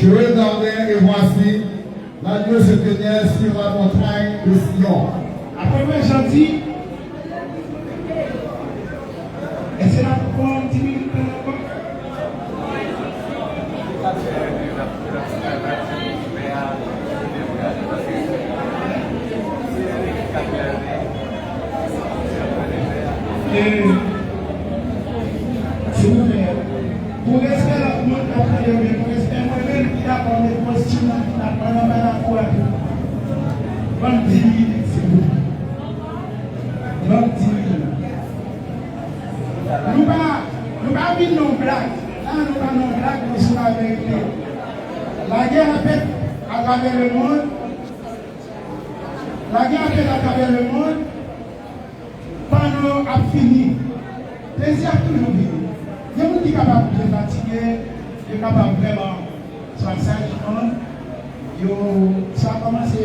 Je regardais et voici, l'agneau se tenait sur la montagne de Sion. Après, moi, j'en dis, et c'est là pour un petit minute encore. S'il vous plaît, pour rester là, pour rester moi-même qui a parlé de costume, qui a parlé de la foi. 20 minutes, c'est vous. 20 minutes. Nous pas vivre nos blagues. Là, nous pas nos blagues, nous sommes la vérité. La guerre a fait à travers le monde. La guerre a fait à travers le monde. Pendant a fini. Plaisir toujours fini. Il y a des gens qui sont capables de fatiguer, qui sont capables vraiment de s'engager. Ça a commencé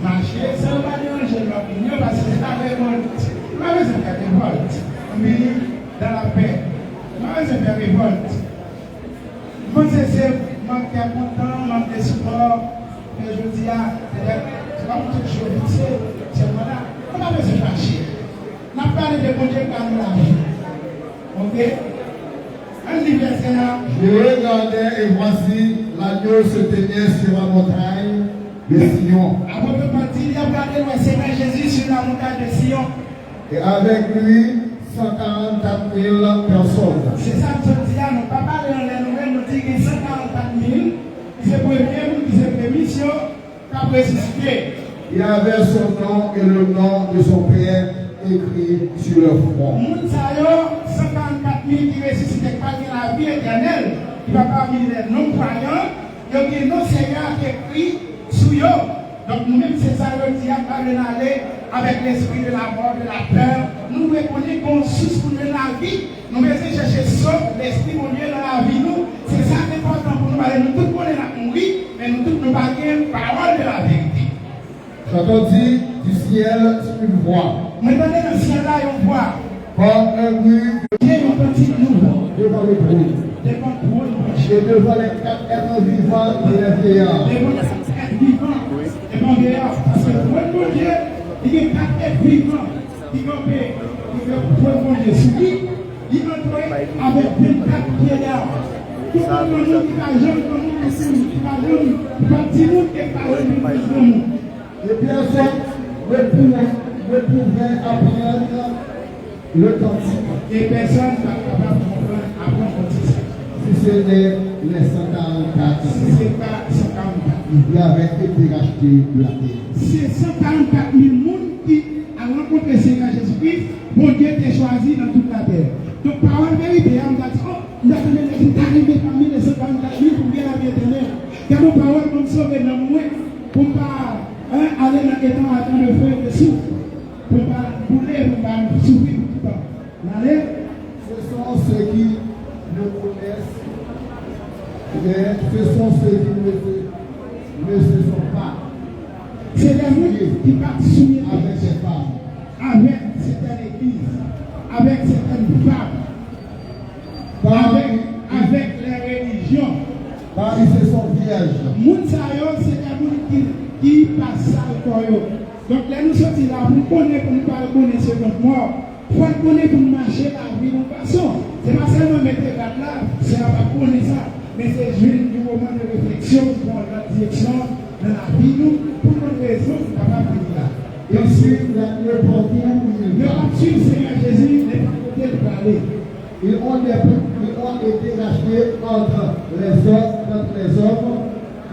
à marcher, ça ne va pas déranger l'opinion parce que c'est la révolte. Moi, je vais faire révolte. On vit dans la paix. Moi, je vais faire révolte. Moi, c'est manque de content, manque de support. Mais je dis, c'est pas pour toute chose. C'est voilà. On va se fâcher. On a parlé de bon Dieu par la vie. Ok? Un anniversaire. Je regardais et voici, l'agneau se tenait sur la montagne de Sion. À votre partie, il a regardé le Seigneur Jésus sur la montagne de Sion. Et avec lui, 144 000 personnes. C'est ça que je dis, nous pas parler dans les nouvelles, nous disons que 144 000, c'est pour c'est permission, qui a ressuscité. Il avait son nom et le nom de son père écrit sur le front. Mounsayo, 144 000 qui ressuscitent par la vie éternelle, qui va parmi les non-croyants, il y a des non-seigneurs qui écrit sur eux. Donc nous-mêmes, c'est ça le dit, à aller avec l'esprit de la mort, de la peur. Nous reconnaissons qu'on souffre pour la vie. Nous devons chercher sauf l'esprit mon Dieu dans la vie. Nous, c'est ça qui est important pour nous. Nous tous on est là pour mourir, mais nous tous nous baguons parole de la vérité. J'entendis du ciel une voix. Maintenant, dans le ciel là, on voit. Comme un bruit Dieu est petit nous. devant le bruit. Devant le bruit. Et devant les 4 êtres vivants et les vieillards. Devant les 4 êtres vivants et les vieillards. Parce que mon Dieu, il y a 4 êtres vivants qui veulent mon Dieu soumis. Il va trouver avec 24 vieillards. Tout le monde qui va jeune comme nous, qui va jeune, petit monde qui va jeune. Et personne ne pouvait apprendre le cantique. Et personne ne va capable de apprendre le cantique. Si ce n'est les 144, Si ce n'est pas 144 000. il avait été racheté de la terre. C'est 144 000 personnes qui ont rencontré le Seigneur Jésus-Christ. Bon Dieu t'a choisi dans toute la terre. Donc, par la vérité, on va dire, oh, nous avons arrivé parmi les 144 000 pour bien la vie éternelle. Car nos paroles vont sauver dans le moins pour ne pas aller dans les temps à temps de feu et de souffle. Pour ne pas brûler, pour ne pas souffrir tout le temps. Allez? Ce sont ceux qui me connaissent, mais ce sont ceux qui ne se sont pas C'est les gens qui partent soumis avec ces femmes. avec certaines églises, avec certaines femmes, avec les religions. Car ils se sont vierges. Mounsayo, c'est des gens qui passent ça au corps. Donc, là, nous sommes là pour connaître, pour ne pas connaître ce qu'on mort. Il faut connaître pour marcher la vie de façon. Ce n'est pas seulement mettre les gars là, c'est pas connaître ça. Mais c'est juste du moment de réflexion pour la direction de la vie, nous, pour notre raison, nous sommes capables de dire là. Et ensuite, le portier où ils Le vont. rapture, Seigneur Jésus, n'est pas côté de parler. Ils ont été rachetés entre les hommes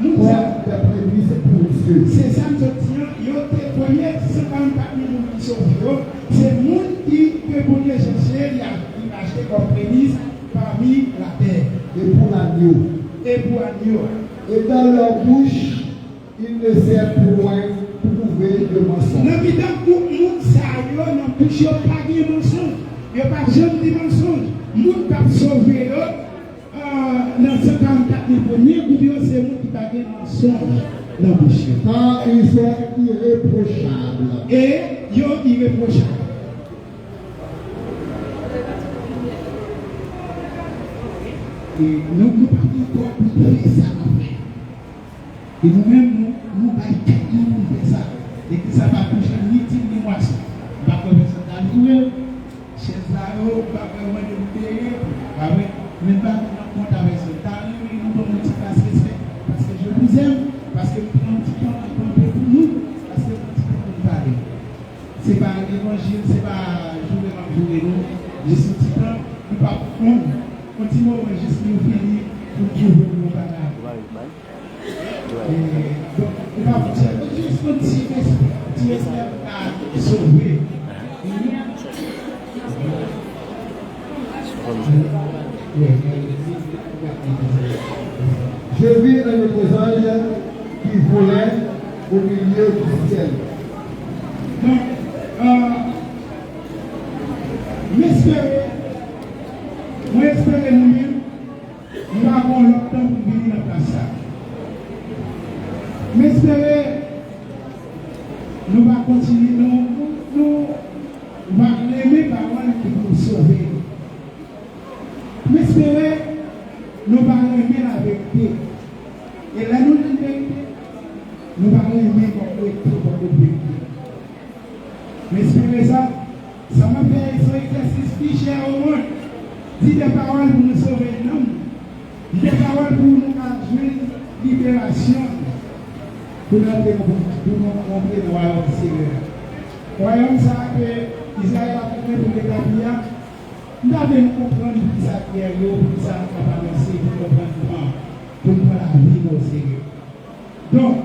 Nous, pour des prémices pour Dieu. c'est ça que je tiens. Il y a des premiers 54 000 qui sont vivants. C'est le monde qui peut venir chercher, il a acheté comme prémisse parmi la terre. Et pour l'agneau. Et pour agneau. Et dans leur bouche, ils ne savent point trouver de mensonge. Dans le temps où le monde s'arrive, dans la bouche, il n'y a pas de mensonge. Il n'y a pas jamais de mensonge. Le monde qui a sauvé dans 54 000 premiers, ou bien c'est le monde qui a de mensonge dans la bouche. Car ils sont irréprochables. Et ils sont irréprochables. Et nous partons pour faire ça après. Et nous-mêmes, nous allons faire ça. Et que ça va bouger ni type ni moisson. Nous allons faire ça dans le jour. Chez Zaro, pas vraiment de payer. Mais pas compte avec ça. Dans le jour, nous donnons un petit place respect. Parce que je vous aime. Parce que nous prenons un petit temps à compter pour nous. Parce que nous nous parler. Ce n'est pas l'évangile, ce n'est pas jouer nous. Je suis petit temps. Nous ne pouvons pas continuer jusqu'à nous finir pour toujours nous parler. Donc, on va vous dire, juste un petit esprit à sauver. Je vis un de tes anges qui volait au milieu du ciel. Donc, moi espérer nous-mêmes, nous avons longtemps pour venir dans la place. Mais espérer, nous allons continuer, nous allons aimer par qui nous sauver. Mais espérer, nous allons aimer la vérité. Et là, nous la vérité, nous allons aimer comme vérité. Mais espérer ça, ça m'a fait un exercice plus cher au monde. Dis des paroles pour nous sauver, non. Dis des paroles pour nous jouer libération. Pour nous montrer le royaume Seigneur. Le royaume, ça que Israël a fait pour l'établir. Nous devons comprendre tout ça qui est là, pour ça nous va avancer, pour comprendre pour nous la vie au Seigneur. Donc,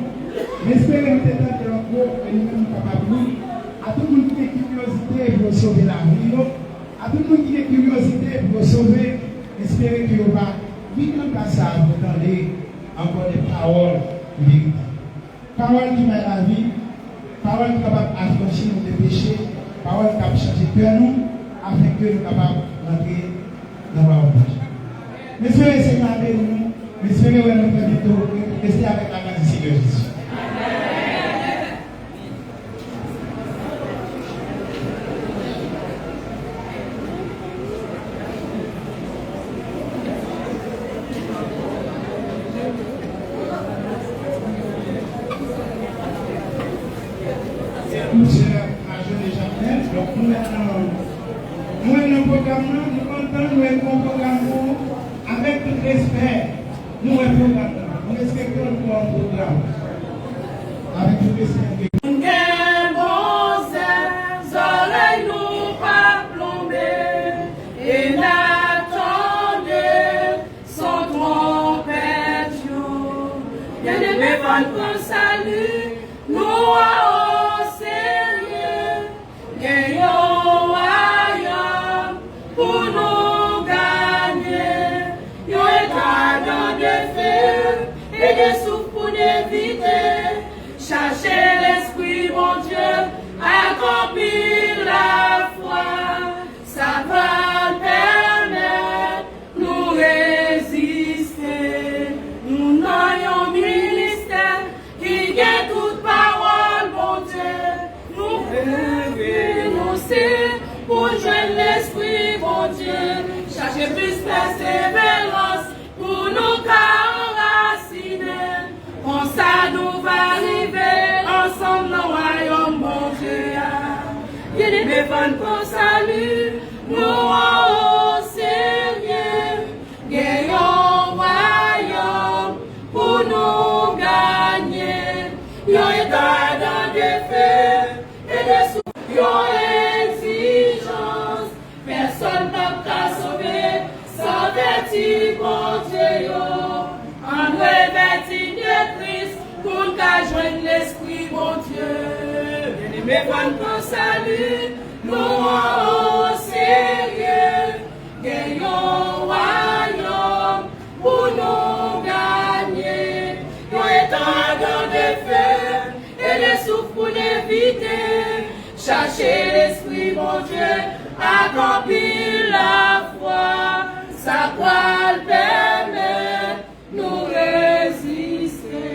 j'espère que nous sommes encore et nous sommes capables. À tout le monde qui a curiosité pour sauver la vie, à tout le monde qui a curiosité pour sauver, espérez que vous va vite dans le passage, vous entendez encore des paroles vérités. Paroles qui mettent la vie, paroles qui sont capables d'affranchir nos péchés, paroles qui peuvent changer de cœur nous, afin que nous soyons capables d'entrer dans la route. Messieurs et Seigneur, nous, messieurs et nous, bientôt, restez avec la grâce du Seigneur Jésus. Monsieur Major et Jean-Pierre, donc nous avons un programme, nous entendons un programme avec tout respect. Nous avons un programme, nous respectons le programme avec tout respect. Salut, nous au sérieux, gagnons royaume pour nous gagner. Yo état dans des feux et des souffles pour éviter. Chercher l'esprit, mon Dieu, accomplir la foi. Ça va permettre nous résister. Nous n'ayons ministère qui gagne toute parole, mon Dieu. Nous renoncer pour joindre l'esprit, mon Dieu. Chercher plus persévérance pour nous enraciner. Comme ça, nous va arriver ensemble dans le royaume, mon Dieu. Bien-aimés, pour salut, nous au sérieux, gagnons royaume pour nous gagner. Yo état dans des feux et des souffles, yo exigence. Personne n'a qu'à sauver sans vertu, mon Dieu. En revêtit de Christ pour nous joindre l'esprit, mon Dieu. Bien-aimés, pour salut, nous au sérieux, gagnons royaume pour nous gagner. Nous étant dans des feux et des souffles pour éviter. Chercher l'esprit, mon Dieu, accomplir la foi. Sa croix le permet nous résister.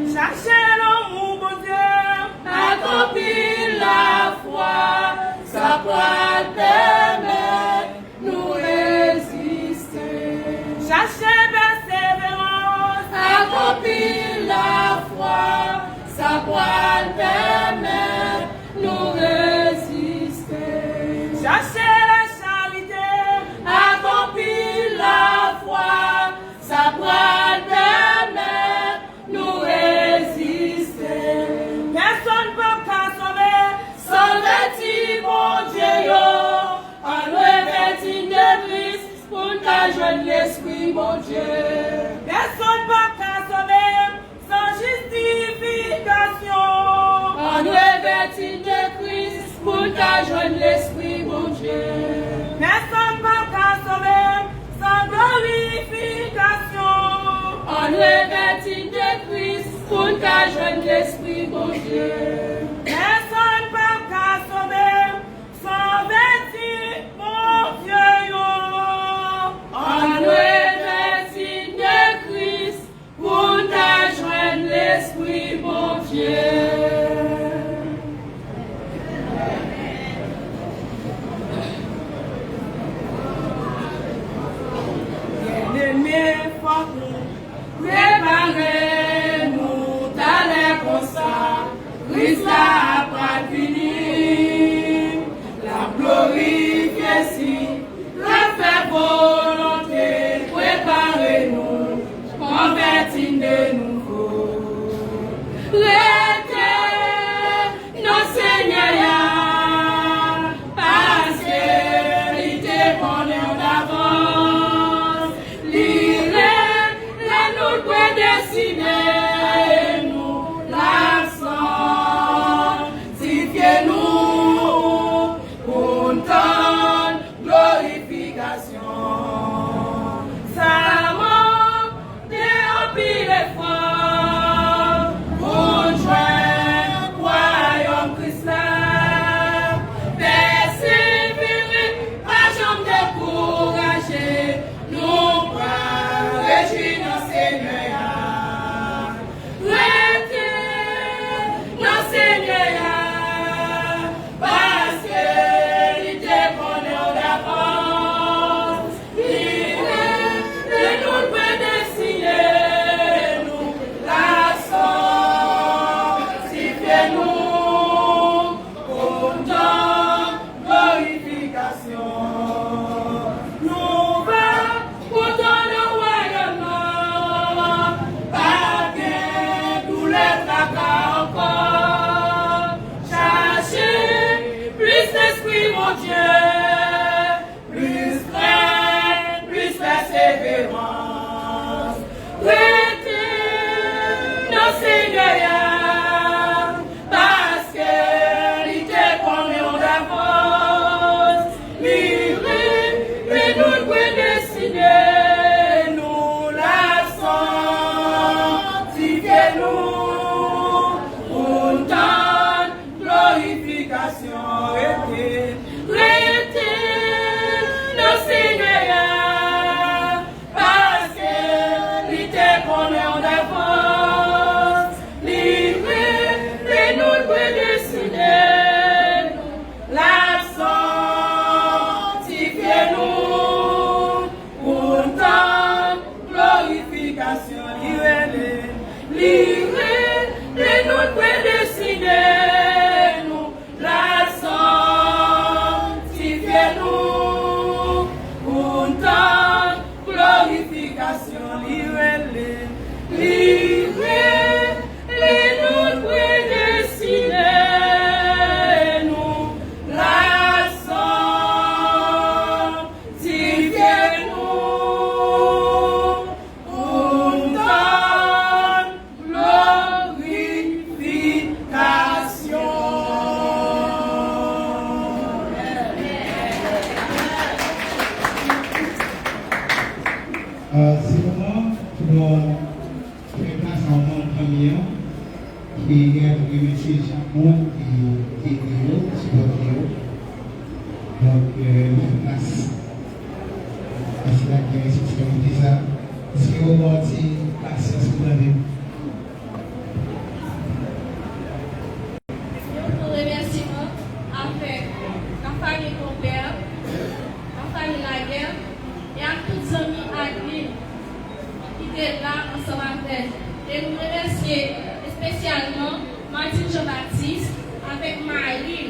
Chercher l'amour, mon Dieu, accomplir la foi. Sa croix le permet nous résister. qu'à joindre l'Esprit, mon Dieu. Personne ne va qu'à sauver sans justification. En revêtir de Christ pour qu'à joindre l'Esprit, mon Dieu. Personne ne va qu'à sauver sans glorification. En revêtir de Christ pour qu'à joindre l'Esprit, mon Dieu. Personne ne va qu'à sauver sans vêtir, mon Dieu. En revêtir de Christ pour qu'à joindre l'Esprit, mon Dieu. Préparez-nous d'aller comme ça, Christ a pas fini, la glorifier si, la faire volonté, préparez-nous, convertis de nouveau. Restez nos Seigneurs, parce qu'il te connaît en avance. Décidez-nous l'accent, sanctifiez-nous pour ton glorification. Salamon, déempile fort, pour joindre royaume Christ. Persévérer, pas jamais décourager, nous pas réjouir nos Seigneurs. C'est moment pour nous faire place à un monde premier qui est remercier chaque monde qui est là, supporté. Donc, nous faisons place à cela qui est responsabilité ça. Est-ce que vous avez une patience pour la vie? Pour remerciement avec la famille Compère, la famille Laguerre et à tous les amis à l'île qui étaient là ensemble avec elle. Et nous remercier spécialement Martine Jean-Baptiste avec Marie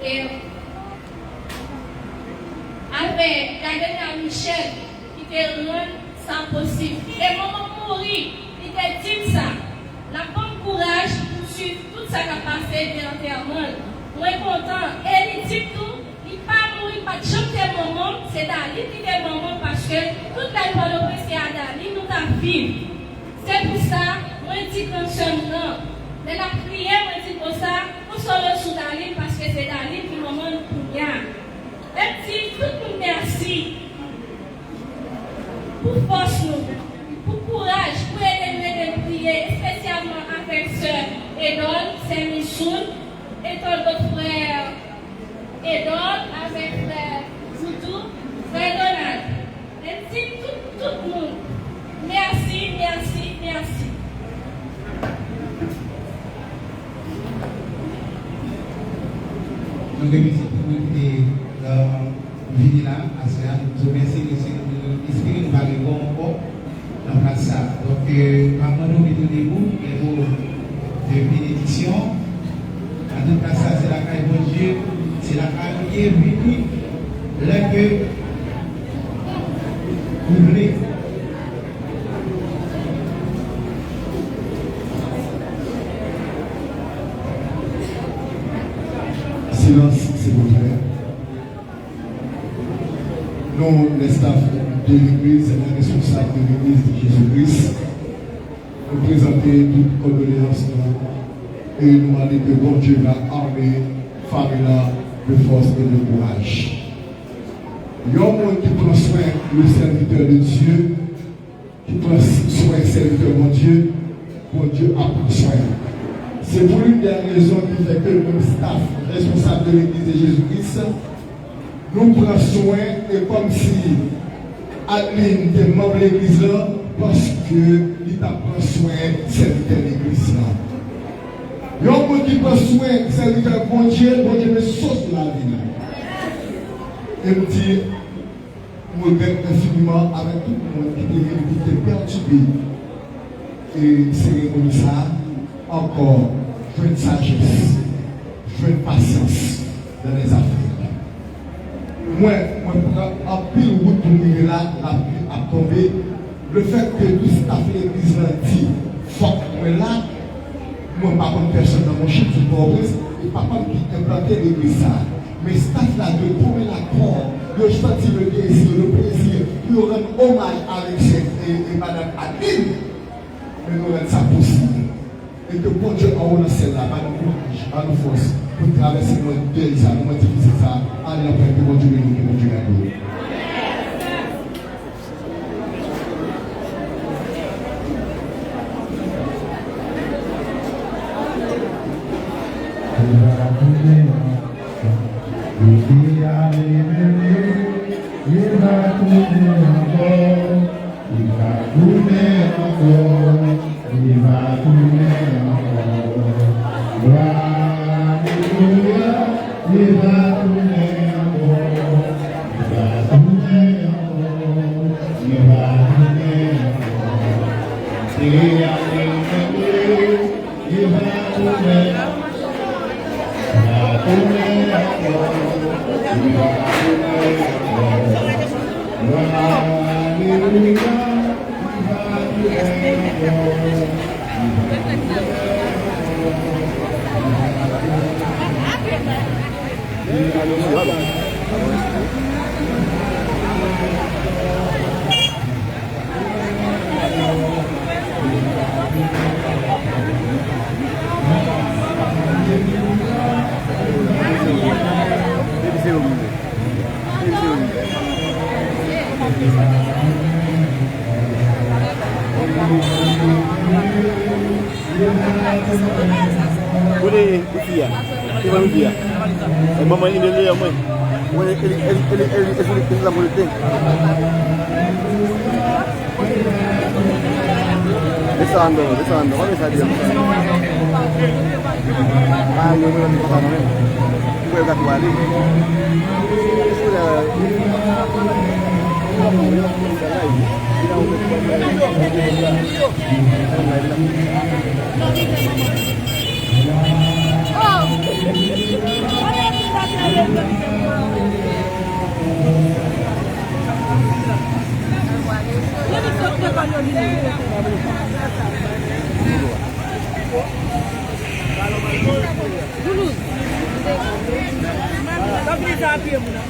et avec Gardenia Michel qui était rendu ça possible. Et maman mourir, il était dit ça. La bonne courage pour suivre tout ça qui a passé de l'enterrement. Moi content. Et il dit tout, il pas mourir, pas de chanter maman, c'est d'aller qui est maman parce que toute la Port-au-Prince et Adali nous avons vivre. C'est pour ça, moi je dis que nous non. Mais la prière, moi je dis pour ça, nous sommes sous Dali parce que c'est Dali qui nous demande pour rien. Et puis, tout le monde merci pour force nous, pour courage, pour aider nous prier, spécialement avec sœur Edol, Saint-Michoun, et d'autres frères Edol, avec frère Zoudou, frère Donald. Et puis, tout le monde, merci, merci, merci. Nous remercions tout le monde qui est venu là, à cela. Nous remercions l'esprit nous parler encore dans la salle. Donc, avant de mettre les mots, les mots de bénédiction, en tout cas, ça, c'est la caille de bon Dieu, c'est la caille qui est venue, là que vous voulez. Silence, s'il vous plaît. Nous, les staffs de l'Église, les responsables de l'Église de Jésus-Christ, nous présentons toutes condoléances et nous demandons que bon Dieu va armer famille de force et de courage. Il y a un monde qui prend soin le serviteur de Dieu, qui prend soin du serviteur de Dieu, bon Dieu a pris soin. C'est pour l'une des raisons qui fait que le staff responsable de l'Église de Jésus-Christ nous prend soin et comme si Adeline était membre de l'Église là parce qu'il prend soin serviteur de l'Église là. Il y a un monde qui prend soin serviteur bon Dieu me sauce de la vie là. Et me dit, je regrette infiniment avec tout le monde qui était perturbé. Et cérémonie ça, encore, jouer de sagesse, jouer de patience dans les affaires. Moi, en pile route pour venir là, la pluie a tombé. Le fait que tout ce qu'a fait l'église là dit, faut que là, moi, pas comme personne dans mon chiffre du Port-au-Prince, et pas comme qui implantait l'église ça. Mais staff là de trouver l'accord, de sentir le désir, le plaisir, de rendre hommage avec cette et madame Adeline, mais nous rendons ça possible. Et que bon Dieu en haut dans celle-là, va nous courage, va nous force pour traverser notre deuil, ça, nous difficile ça, allez après que bon Dieu nous, que bon Dieu nous. Dulu. Tapi dia api yang mana?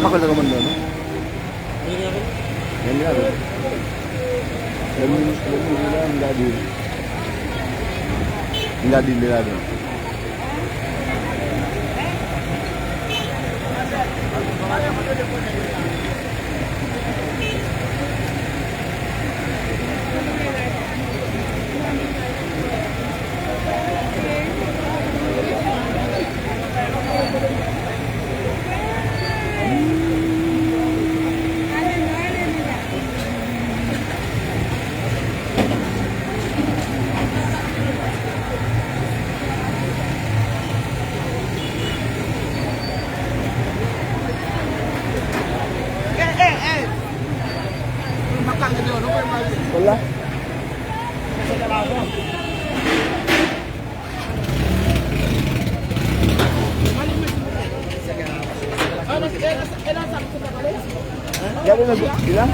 Bakal ka man doon, no? Yan nga, no? Enggak di doon. Wala. Ya boleh bilang.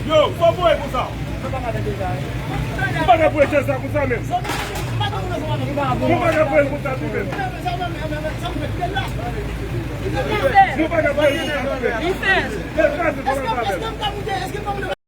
Yo, só foi, Gustavo. Não paga por essa coisa mesmo. Não paga por essa coisa mesmo. Não paga por essa coisa mesmo.